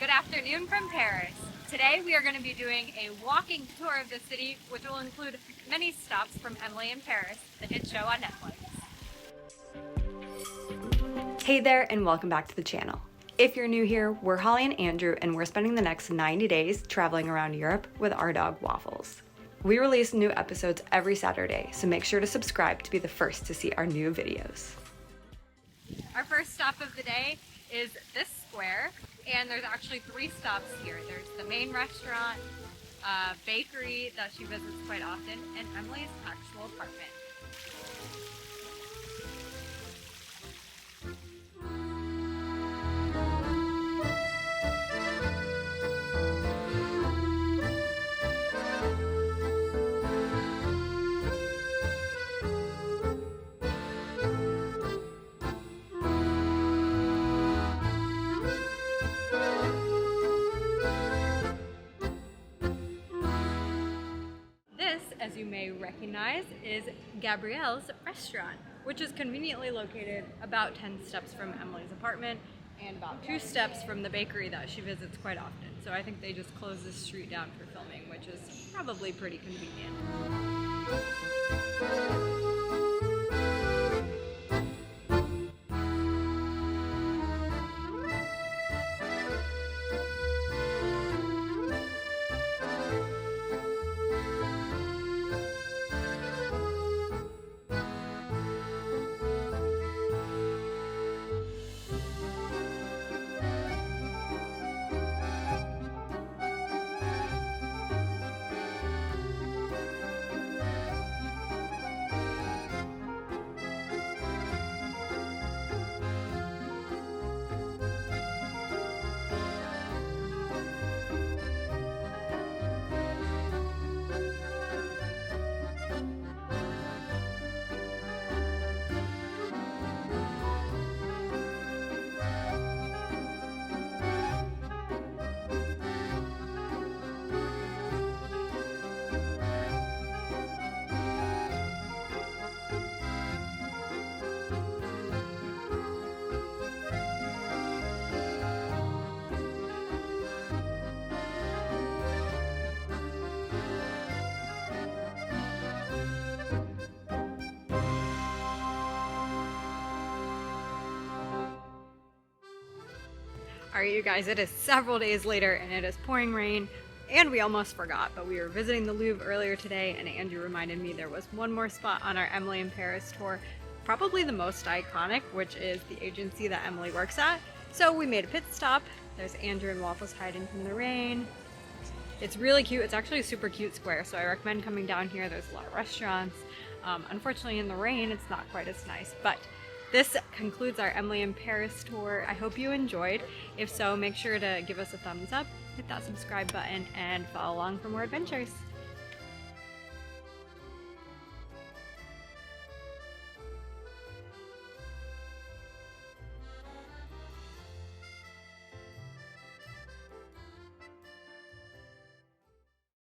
Good afternoon from Paris. Today we are going to be doing a walking tour of the city, which will include many stops from Emily in Paris, the hit show on Netflix. Hey there, and welcome back to the channel. If you're new here, we're Holly and Andrew, and we're spending the next 90 days traveling around Europe with our dog Waffles. We release new episodes every Saturday, so make sure to subscribe to be the first to see our new videos. Our first stop of the day is this square, and there's actually 3 stops here. There's the main restaurant, bakery that she visits quite often, and Emily's actual apartment. As you may recognize, is Gabrielle's restaurant, which is conveniently located about 10 steps from Emily's apartment and about 2 steps from the bakery that she visits quite often. So I think they just closed this street down for filming, which is probably pretty convenient. Alright you guys, it is several days later and it is pouring rain, and we almost forgot, but we were visiting the Louvre earlier today and Andrew reminded me there was one more spot on our Emily in Paris tour, probably the most iconic, which is the agency that Emily works at. So we made a pit stop. There's Andrew and Waffles hiding from the rain. It's really cute. It's actually a super cute square, so I recommend coming down here. There's a lot of restaurants. Unfortunately in the rain it's not quite as nice, but this concludes our Emily in Paris tour. I hope you enjoyed. If so, make sure to give us a thumbs up, hit that subscribe button, and follow along for more adventures.